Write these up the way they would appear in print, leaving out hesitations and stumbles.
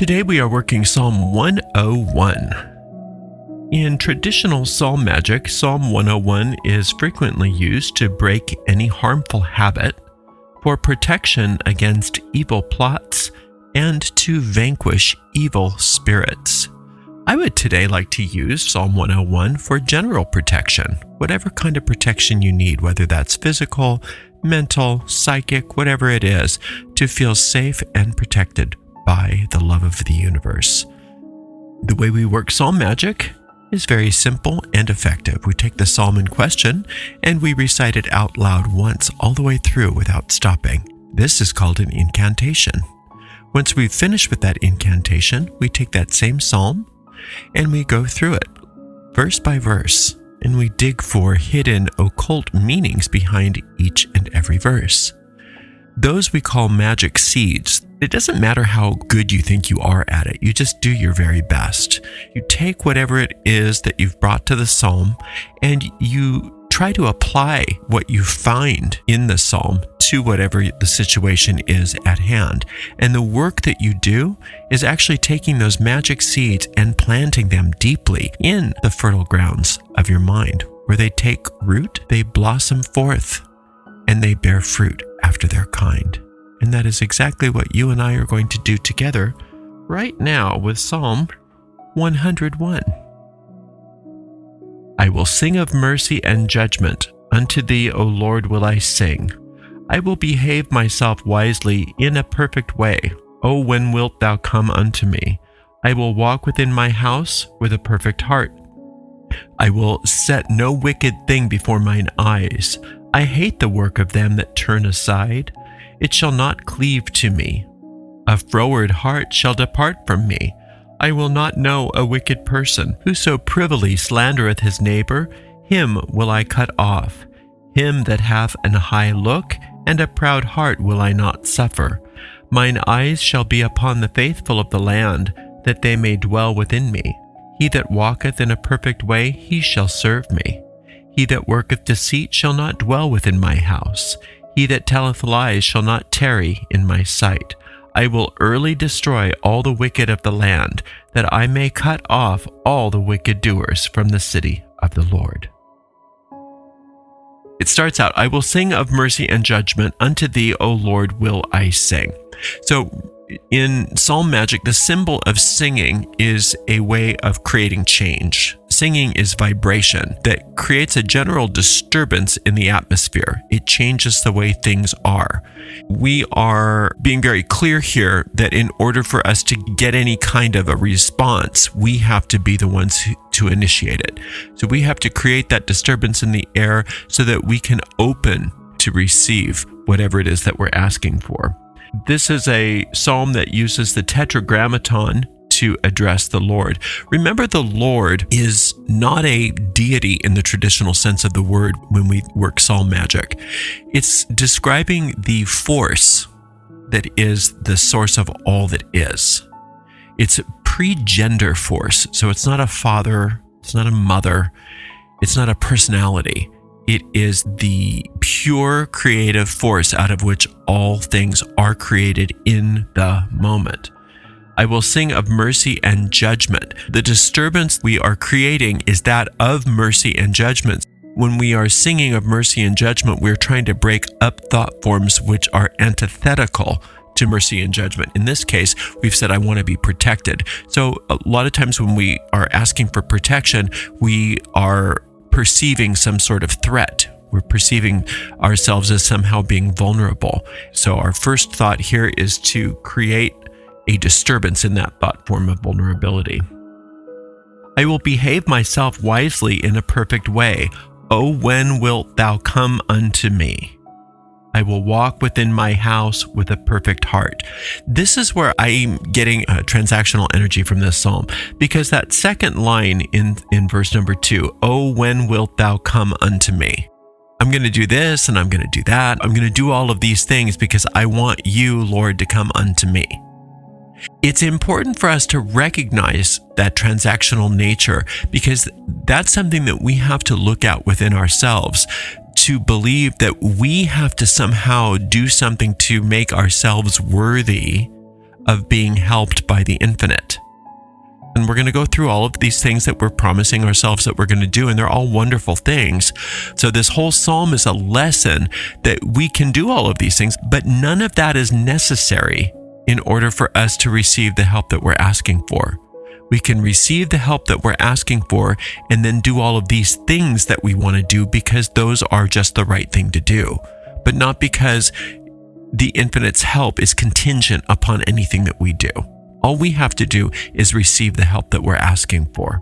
Today we are working Psalm 101. In traditional psalm magic, Psalm 101 is frequently used to break any harmful habit, for protection against evil plots, and to vanquish evil spirits. I would today like to use Psalm 101 for general protection, whatever kind of protection you need, whether that's physical, mental, psychic, whatever it is, to feel safe and protected by the love of the universe. The way we work psalm magic is very simple and effective. We take the psalm in question and we recite it out loud once all the way through without stopping. This is called an incantation. Once we've finished with that incantation, we take that same psalm and we go through it verse by verse, and we dig for hidden occult meanings behind each and every verse. Those we call magic seeds. It doesn't matter how good you think you are at it. You just do your very best. You take whatever it is that you've brought to the psalm and you try to apply what you find in the psalm to whatever the situation is at hand. And the work that you do is actually taking those magic seeds and planting them deeply in the fertile grounds of your mind, where they take root, they blossom forth, and they bear fruit after their kind. And that is exactly what you and I are going to do together right now with Psalm 101. I will sing of mercy and judgment. Unto thee, O Lord, will I sing. I will behave myself wisely in a perfect way. O when wilt thou come unto me? I will walk within my house with a perfect heart. I will set no wicked thing before mine eyes. I hate the work of them that turn aside. It shall not cleave to me. A froward heart shall depart from me. I will not know a wicked person. Whoso privily slandereth his neighbor, him will I cut off. Him that hath an high look and a proud heart will I not suffer. Mine eyes shall be upon the faithful of the land, that they may dwell within me. He that walketh in a perfect way, he shall serve me. He that worketh deceit shall not dwell within my house. He that telleth lies shall not tarry in my sight. I will early destroy all the wicked of the land, that I may cut off all the wicked doers from the city of the Lord. It starts out, I will sing of mercy and judgment. Unto thee, O Lord, will I sing. So in psalm magic, the symbol of singing is a way of creating change. Singing is vibration that creates a general disturbance in the atmosphere. It changes the way things are. We are being very clear here that in order for us to get any kind of a response, we have to be the ones to initiate it. So we have to create that disturbance in the air so that we can open to receive whatever it is that we're asking for. This is a psalm that uses the tetragrammaton to address the Lord. Remember, the Lord is not a deity in the traditional sense of the word when we work psalm magic. It's describing the force that is the source of all that is. It's a pre-gender force. So it's not a father, it's not a mother, it's not a personality. It is the pure creative force out of which all things are created in the moment. I will sing of mercy and judgment. The disturbance we are creating is that of mercy and judgment. When we are singing of mercy and judgment, we're trying to break up thought forms which are antithetical to mercy and judgment. In this case, we've said, I want to be protected. So a lot of times when we are asking for protection, we are perceiving some sort of threat. We're perceiving ourselves as somehow being vulnerable. So our first thought here is to create a disturbance in that thought form of vulnerability. I will behave myself wisely in a perfect way. O when wilt thou come unto me? I will walk within my house with a perfect heart. This is where I'm getting transactional energy from this psalm, because that second line in verse number 2, O when wilt thou come unto me? I'm going to do this and I'm going to do that. I'm going to do all of these things because I want you, Lord, to come unto me. It's important for us to recognize that transactional nature, because that's something that we have to look at within ourselves, to believe that we have to somehow do something to make ourselves worthy of being helped by the infinite. And we're going to go through all of these things that we're promising ourselves that we're going to do, and they're all wonderful things. So this whole psalm is a lesson that we can do all of these things, but none of that is necessary in order for us to receive the help that we're asking for. We can receive the help that we're asking for and then do all of these things that we want to do because those are just the right thing to do, but not because the infinite's help is contingent upon anything that we do. All we have to do is receive the help that we're asking for.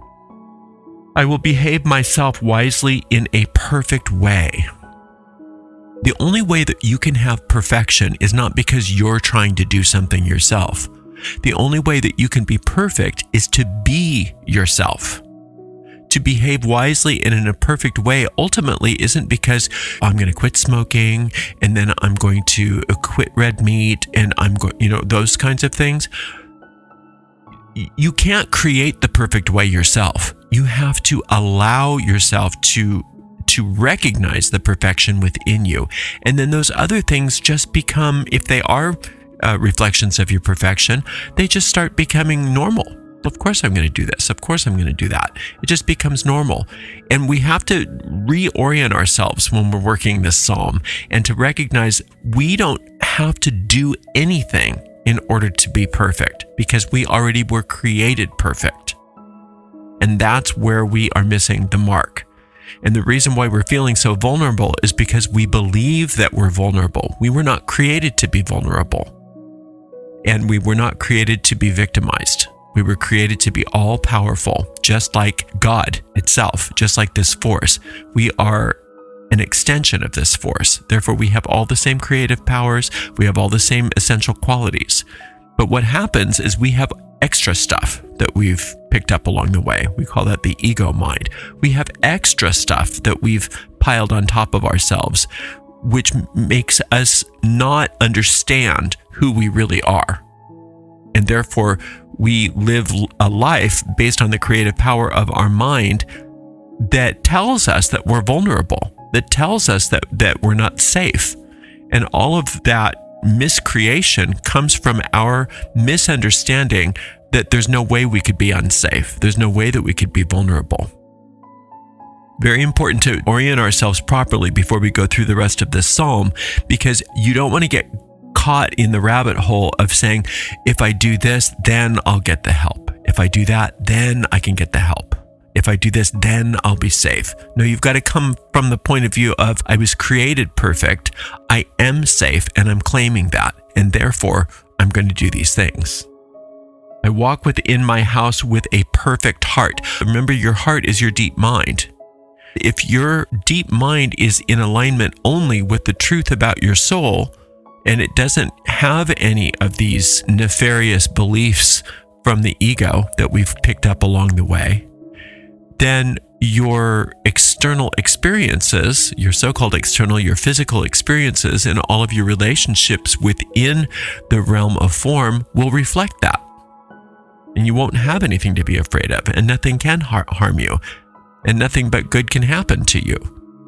I will behave myself wisely in a perfect way. The only way that you can have perfection is not because you're trying to do something yourself. The only way that you can be perfect is to be yourself. To behave wisely and in a perfect way ultimately isn't because I'm going to quit smoking and then I'm going to quit red meat and I'm going, those kinds of things. You can't create the perfect way yourself. You have to allow yourself to recognize the perfection within you. And then those other things just become, if they are reflections of your perfection, they just start becoming normal. Of course I'm going to do this. Of course I'm going to do that. It just becomes normal. And we have to reorient ourselves when we're working this psalm and to recognize we don't have to do anything in order to be perfect, because we already were created perfect. And that's where we are missing the mark. And the reason why we're feeling so vulnerable is because we believe that we're vulnerable. We were not created to be vulnerable. And we were not created to be victimized. We were created to be all powerful, just like God itself, just like this force. We are an extension of this force. Therefore, we have all the same creative powers. We have all the same essential qualities. But what happens is we have extra stuff that we've picked up along the way. We call that the ego mind. We have extra stuff that we've piled on top of ourselves, which makes us not understand who we really are. And therefore, we live a life based on the creative power of our mind that tells us that we're vulnerable, that tells us that we're not safe. And all of that miscreation comes from our misunderstanding that there's no way we could be unsafe. There's no way that we could be vulnerable. Very important to orient ourselves properly before we go through the rest of this psalm, because you don't want to get caught in the rabbit hole of saying, if I do this, then I'll get the help. If I do that, then I can get the help. If I do this, then I'll be safe. No, you've got to come from the point of view of, I was created perfect, I am safe, and I'm claiming that, and therefore, I'm going to do these things. I walk within my house with a perfect heart. Remember, your heart is your deep mind. If your deep mind is in alignment only with the truth about your soul, and it doesn't have any of these nefarious beliefs from the ego that we've picked up along the way, then your external experiences, your so-called external, your physical experiences, and all of your relationships within the realm of form will reflect that. And you won't have anything to be afraid of, and nothing can harm you, and nothing but good can happen to you,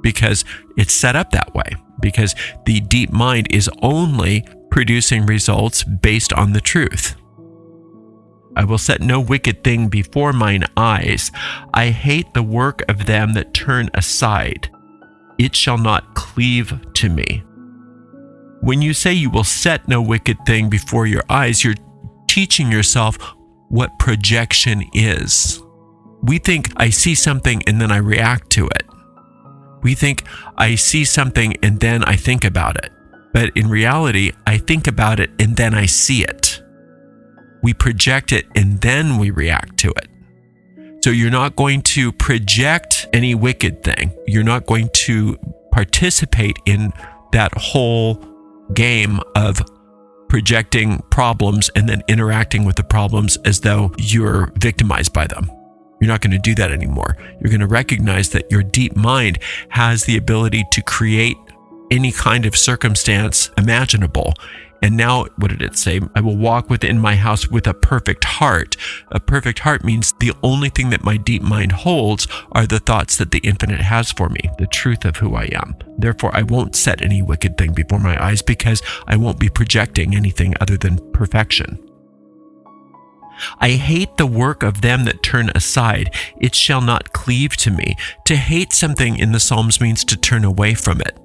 because it's set up that way, because the deep mind is only producing results based on the truth. I will set no wicked thing before mine eyes. I hate the work of them that turn aside. It shall not cleave to me. When you say you will set no wicked thing before your eyes, you're teaching yourself what projection is. We think I see something and then I react to it. We think I see something and then I think about it. But in reality, I think about it and then I see it. We project it and then we react to it. So you're not going to project any wicked thing. You're not going to participate in that whole game of projecting problems and then interacting with the problems as though you're victimized by them. You're not going to do that anymore. You're going to recognize that your deep mind has the ability to create any kind of circumstance imaginable. And now, what did it say? I will walk within my house with a perfect heart. A perfect heart means the only thing that my deep mind holds are the thoughts that the infinite has for me, the truth of who I am. Therefore, I won't set any wicked thing before my eyes because I won't be projecting anything other than perfection. I hate the work of them that turn aside. It shall not cleave to me. To hate something in the Psalms means to turn away from it.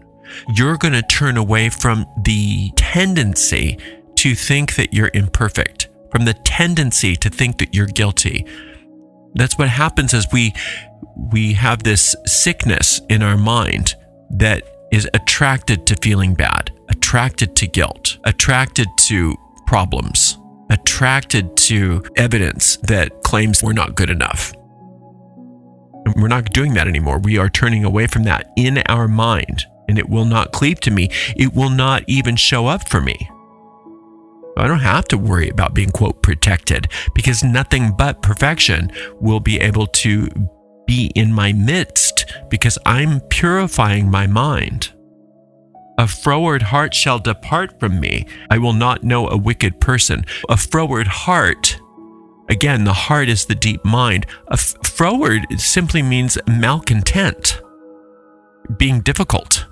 You're going to turn away from the tendency to think that you're imperfect, from the tendency to think that you're guilty. That's what happens as we have this sickness in our mind that is attracted to feeling bad, attracted to guilt, attracted to problems, attracted to evidence that claims we're not good enough. And we're not doing that anymore. We are turning away from that in our mind, and it will not cleave to me. It will not even show up for me. I don't have to worry about being, quote, protected, because nothing but perfection will be able to be in my midst, because I'm purifying my mind. A froward heart shall depart from me. I will not know a wicked person. A froward heart, again, the heart is the deep mind. A froward simply means malcontent, being difficult.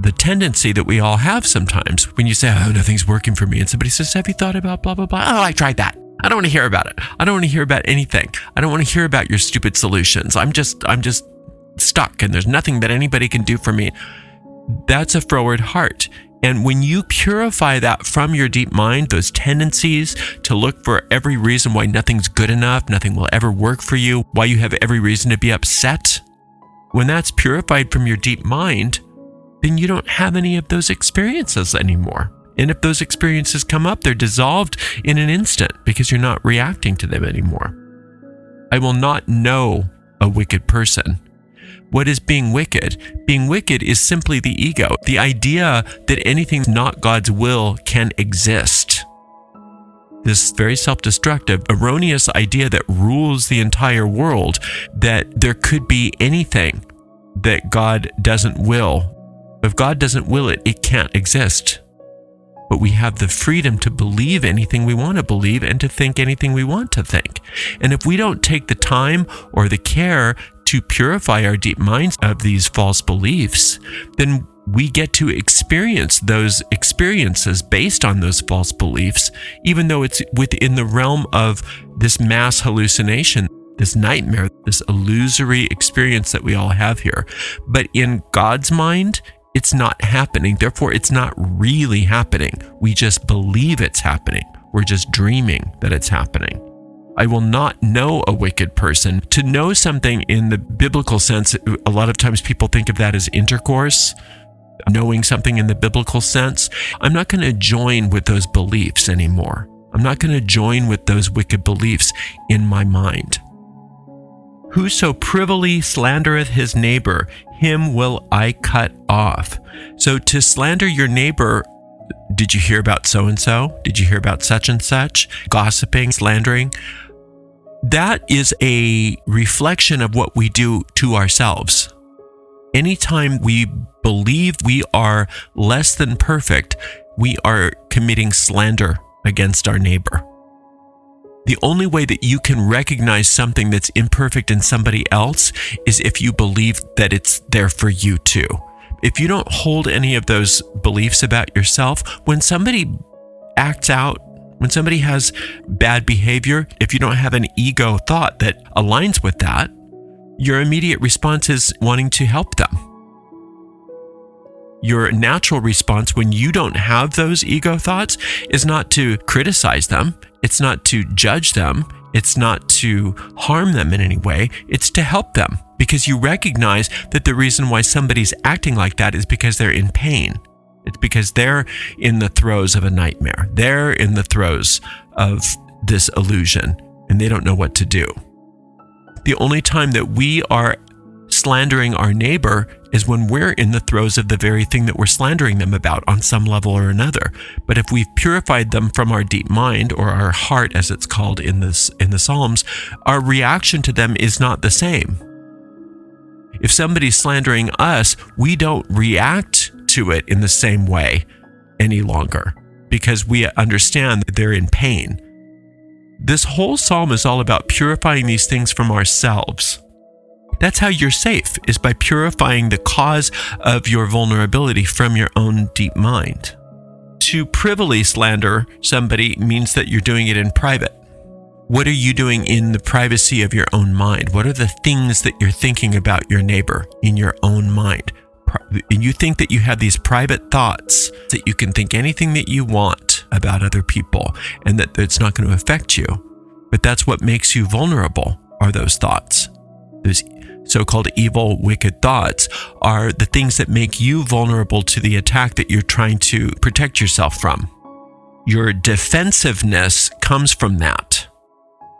The tendency that we all have sometimes when you say, oh, nothing's working for me, and somebody says, have you thought about blah, blah, blah? Oh, I tried that. I don't want to hear about it. I don't want to hear about anything. I don't want to hear about your stupid solutions. I'm just stuck, and there's nothing that anybody can do for me. That's a froward heart. And when you purify that from your deep mind, those tendencies to look for every reason why nothing's good enough, nothing will ever work for you, why you have every reason to be upset, when that's purified from your deep mind, then you don't have any of those experiences anymore. And if those experiences come up, they're dissolved in an instant because you're not reacting to them anymore. I will not know a wicked person. What is being wicked? Being wicked is simply the ego, the idea that anything not God's will can exist. This very self-destructive, erroneous idea that rules the entire world, that there could be anything that God doesn't will. If God doesn't will it, it can't exist. But we have the freedom to believe anything we want to believe and to think anything we want to think. And if we don't take the time or the care to purify our deep minds of these false beliefs, then we get to experience those experiences based on those false beliefs, even though it's within the realm of this mass hallucination, this nightmare, this illusory experience that we all have here. But in God's mind, it's not happening. Therefore, it's not really happening. We just believe it's happening. We're just dreaming that it's happening. I will not know a wicked person. To know something in the biblical sense, a lot of times people think of that as intercourse, knowing something in the biblical sense. I'm not going to join with those beliefs anymore. I'm not going to join with those wicked beliefs in my mind. Whoso privily slandereth his neighbor, him will I cut off. So to slander your neighbor, did you hear about so-and-so? Did you hear about such and such? Gossiping, slandering. That is a reflection of what we do to ourselves. Anytime we believe we are less than perfect, we are committing slander against our neighbor. The only way that you can recognize something that's imperfect in somebody else is if you believe that it's there for you too. If you don't hold any of those beliefs about yourself, when somebody acts out, when somebody has bad behavior, if you don't have an ego thought that aligns with that, your immediate response is wanting to help them. Your natural response when you don't have those ego thoughts is not to criticize them. It's not to judge them. It's not to harm them in any way. It's to help them, because you recognize that the reason why somebody's acting like that is because they're in pain. It's because they're in the throes of a nightmare. They're in the throes of this illusion, and they don't know what to do. The only time that we are slandering our neighbor is when we're in the throes of the very thing that we're slandering them about on some level or another. But if we've purified them from our deep mind, or our heart as it's called in the Psalms, our reaction to them is not the same. If somebody's slandering us, we don't react to it in the same way any longer, because we understand that they're in pain. This whole psalm is all about purifying these things from ourselves. That's how you're safe, is by purifying the cause of your vulnerability from your own deep mind. To privily slander somebody means that you're doing it in private. What are you doing in the privacy of your own mind? What are the things that you're thinking about your neighbor in your own mind? And you think that you have these private thoughts, that you can think anything that you want about other people and that it's not going to affect you. But that's what makes you vulnerable, are those thoughts. Those so-called evil, wicked thoughts are the things that make you vulnerable to the attack that you're trying to protect yourself from. Your defensiveness comes from that.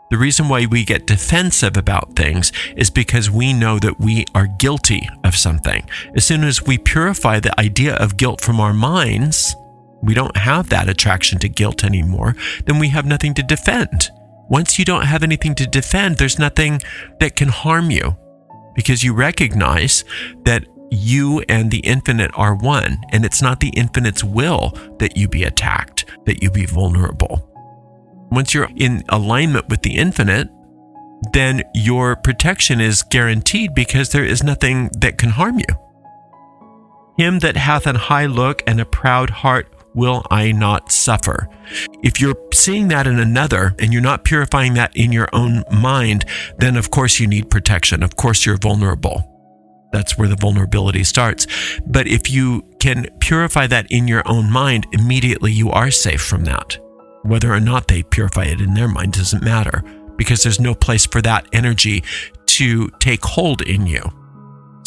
The reason why we get defensive about things is because we know that we are guilty of something. As soon as we purify the idea of guilt from our minds, we don't have that attraction to guilt anymore, then we have nothing to defend. Once you don't have anything to defend, there's nothing that can harm you because you recognize that you and the infinite are one, and it's not the infinite's will that you be attacked, that you be vulnerable. Once you're in alignment with the infinite, then your protection is guaranteed because there is nothing that can harm you. Him that hath an high look and a proud heart will I not suffer. If you're seeing that in another and you're not purifying that in your own mind, then of course you need protection. Of course you're vulnerable. That's where the vulnerability starts. But if you can purify that in your own mind, immediately you are safe from that. Whether or not they purify it in their mind doesn't matter, because there's no place for that energy to take hold in you.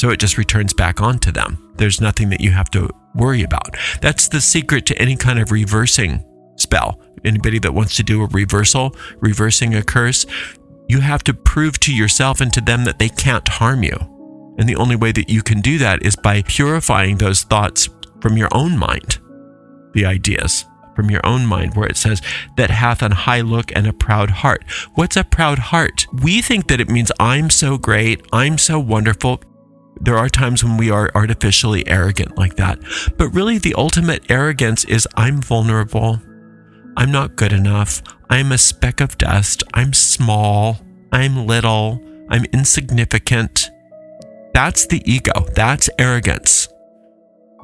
So it just returns back onto them. There's nothing that you have to worry about. That's the secret to any kind of reversing spell. Anybody that wants to do a reversing a curse, you have to prove to yourself and to them that they can't harm you. And the only way that you can do that is by purifying those thoughts from your own mind, the ideas from your own mind, where it says that hath an high look and a proud heart. What's a proud heart? We think that it means I'm so great, I'm so wonderful. There are times when we are artificially arrogant like that. But really the ultimate arrogance is I'm vulnerable, I'm not good enough, I'm a speck of dust, I'm small, I'm little, I'm insignificant. That's the ego. That's arrogance.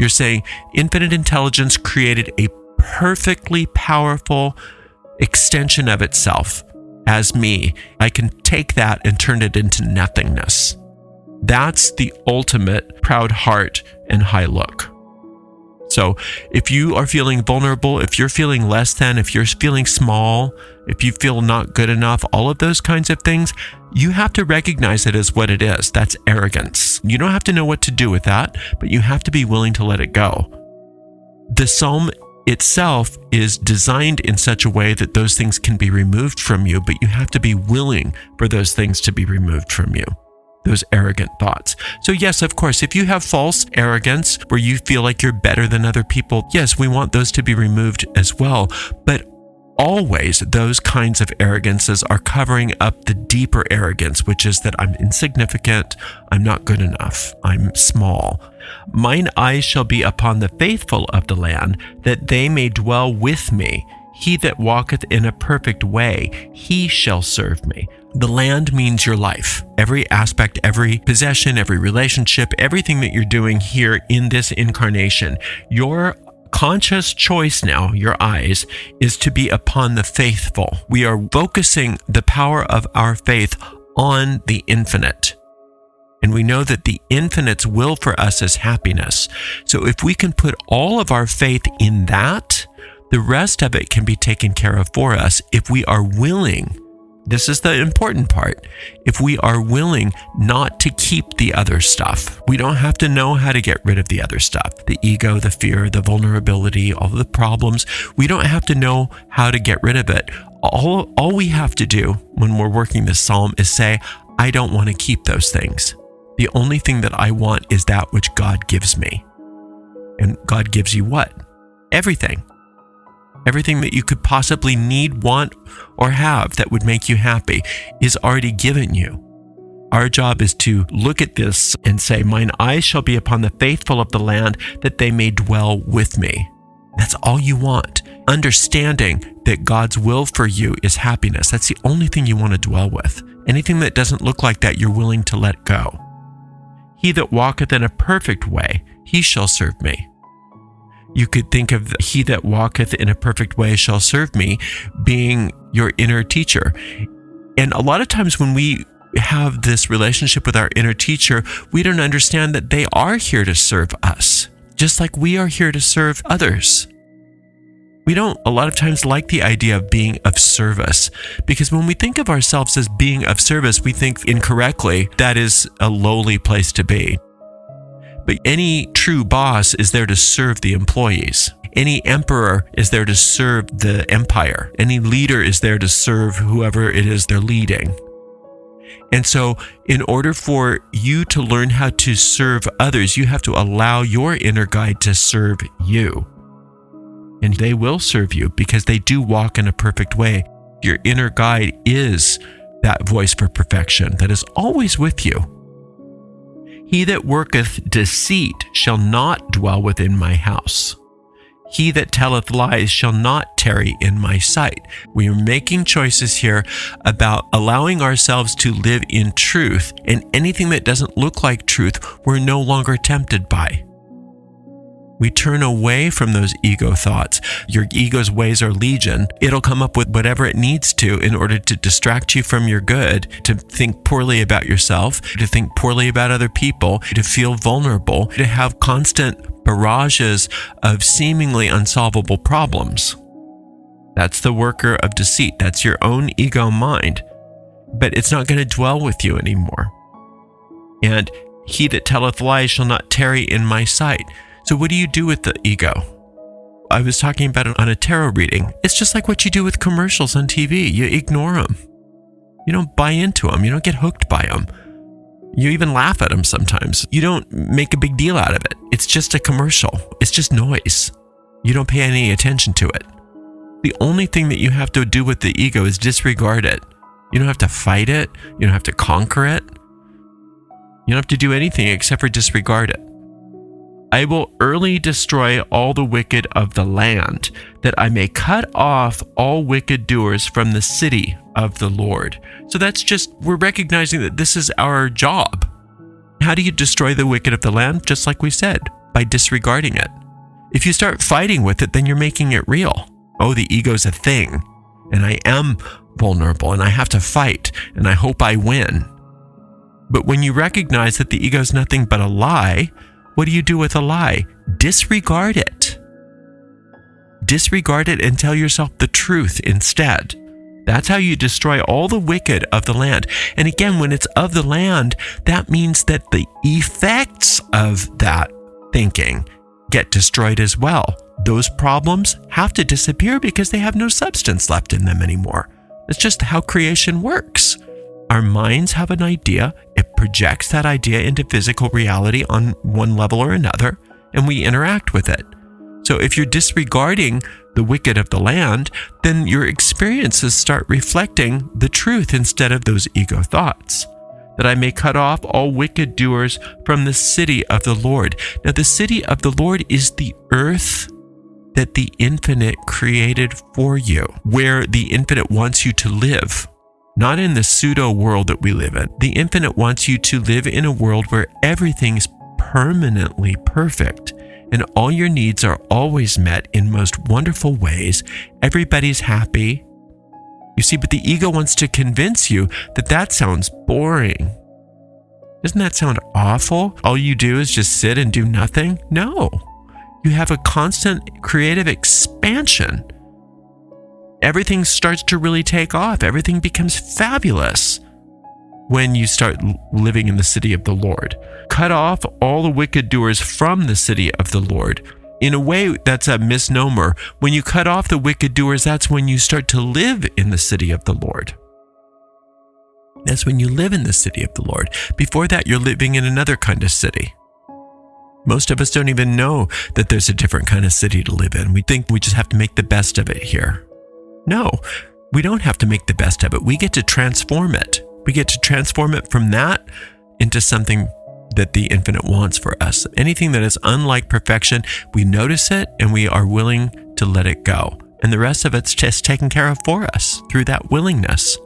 You're saying infinite intelligence created a perfectly powerful extension of itself as me. I can take that and turn it into nothingness. That's the ultimate proud heart and high look. So if you are feeling vulnerable, if you're feeling less than, if you're feeling small, if you feel not good enough, all of those kinds of things, you have to recognize it as what it is. That's arrogance. You don't have to know what to do with that, but you have to be willing to let it go. The psalm itself is designed in such a way that those things can be removed from you, but you have to be willing for those things to be removed from you. Those arrogant thoughts. So yes, of course, if you have false arrogance where you feel like you're better than other people, yes, we want those to be removed as well. But always those kinds of arrogances are covering up the deeper arrogance, which is that I'm insignificant, I'm not good enough, I'm small. Mine eyes shall be upon the faithful of the land, that they may dwell with me. He that walketh in a perfect way, he shall serve me. The land means your life. Every aspect, every possession, every relationship, everything that you're doing here in this incarnation, your conscious choice now, your eyes, is to be upon the faithful. We are focusing the power of our faith on the infinite. And we know that the infinite's will for us is happiness. So if we can put all of our faith in that, the rest of it can be taken care of for us if we are willing. This is the important part. If we are willing not to keep the other stuff, we don't have to know how to get rid of the other stuff. The ego, the fear, the vulnerability, all the problems. We don't have to know how to get rid of it. All we have to do when we're working this psalm is say, I don't want to keep those things. The only thing that I want is that which God gives me. And God gives you what? Everything. Everything that you could possibly need, want, or have that would make you happy is already given you. Our job is to look at this and say, mine eyes shall be upon the faithful of the land, that they may dwell with me. That's all you want. Understanding that God's will for you is happiness. That's the only thing you want to dwell with. Anything that doesn't look like that, you're willing to let go. He that walketh in a perfect way, he shall serve me. You could think of he that walketh in a perfect way shall serve me being your inner teacher. And a lot of times when we have this relationship with our inner teacher, we don't understand that they are here to serve us, just like we are here to serve others. We don't a lot of times like the idea of being of service, because when we think of ourselves as being of service, we think incorrectly that is a lowly place to be. But any true boss is there to serve the employees. Any emperor is there to serve the empire. Any leader is there to serve whoever it is they're leading. And so in order for you to learn how to serve others, you have to allow your inner guide to serve you. And they will serve you because they do walk in a perfect way. Your inner guide is that voice for perfection that is always with you. He that worketh deceit shall not dwell within my house. He that telleth lies shall not tarry in my sight. We are making choices here about allowing ourselves to live in truth, and anything that doesn't look like truth, we're no longer tempted by. We turn away from those ego thoughts. Your ego's ways are legion. It'll come up with whatever it needs to in order to distract you from your good, to think poorly about yourself, to think poorly about other people, to feel vulnerable, to have constant barrages of seemingly unsolvable problems. That's the worker of deceit. That's your own ego mind. But it's not going to dwell with you anymore. And he that telleth lies shall not tarry in my sight. So what do you do with the ego? I was talking about it on a tarot reading. It's just like what you do with commercials on TV. You ignore them. You don't buy into them. You don't get hooked by them. You even laugh at them sometimes. You don't make a big deal out of it. It's just a commercial. It's just noise. You don't pay any attention to it. The only thing that you have to do with the ego is disregard it. You don't have to fight it. You don't have to conquer it. You don't have to do anything except for disregard it. I will early destroy all the wicked of the land, that I may cut off all wicked doers from the city of the Lord. So that's just, we're recognizing that this is our job. How do you destroy the wicked of the land? Just like we said, by disregarding it. If you start fighting with it, then you're making it real. Oh, the ego's a thing, and I am vulnerable, and I have to fight, and I hope I win. But when you recognize that the ego's nothing but a lie, what do you do with a lie? Disregard it. Disregard it and tell yourself the truth instead. That's how you destroy all the wicked of the land. And again, when it's of the land, that means that the effects of that thinking get destroyed as well. Those problems have to disappear because they have no substance left in them anymore. It's just how creation works. Our minds have an idea, it projects that idea into physical reality on one level or another, and we interact with it. So if you're disregarding the wicked of the land, then your experiences start reflecting the truth instead of those ego thoughts. That I may cut off all wicked doers from the city of the Lord. Now the city of the Lord is the earth that the infinite created for you, where the infinite wants you to live. Not in the pseudo world that we live in. The infinite wants you to live in a world where everything's permanently perfect and all your needs are always met in most wonderful ways. Everybody's happy. You see, but the ego wants to convince you that that sounds boring. Doesn't that sound awful? All you do is just sit and do nothing? No. You have a constant creative expansion. Everything starts to really take off. Everything becomes fabulous when you start living in the city of the Lord. Cut off all the wicked doers from the city of the Lord. In a way, that's a misnomer. When you cut off the wicked doers, that's when you start to live in the city of the Lord. That's when you live in the city of the Lord. Before that, you're living in another kind of city. Most of us don't even know that there's a different kind of city to live in. We think we just have to make the best of it here. No, we don't have to make the best of it. We get to transform it. We get to transform it from that into something that the infinite wants for us. Anything that is unlike perfection, we notice it and we are willing to let it go. And the rest of it's just taken care of for us through that willingness.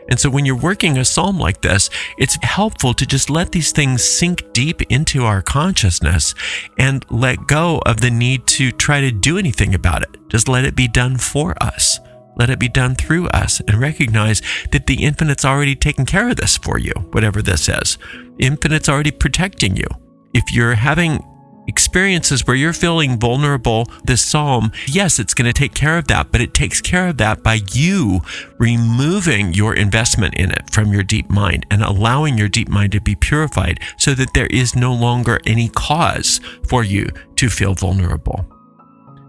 And so when you're working a psalm like this, it's helpful to just let these things sink deep into our consciousness and let go of the need to try to do anything about it. Just let it be done for us. Let it be done through us, and recognize that the Infinite's already taken care of this for you, whatever this is. Infinite's already protecting you. If you're having experiences where you're feeling vulnerable, this psalm, yes, it's going to take care of that, but it takes care of that by you removing your investment in it from your deep mind and allowing your deep mind to be purified so that there is no longer any cause for you to feel vulnerable.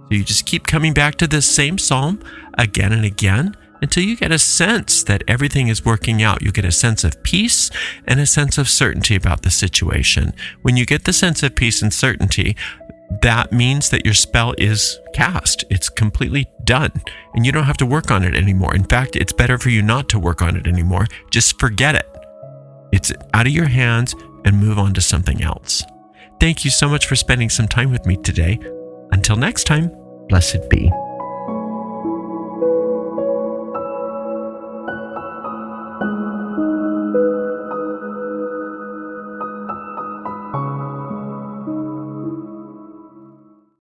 So you just keep coming back to this same psalm again and again until you get a sense that everything is working out. You get a sense of peace and a sense of certainty about the situation. When you get the sense of peace and certainty, that means that your spell is cast. It's completely done, and you don't have to work on it anymore. In fact, it's better for you not to work on it anymore. Just forget it. It's out of your hands and move on to something else. Thank you so much for spending some time with me today. Until next time, blessed be.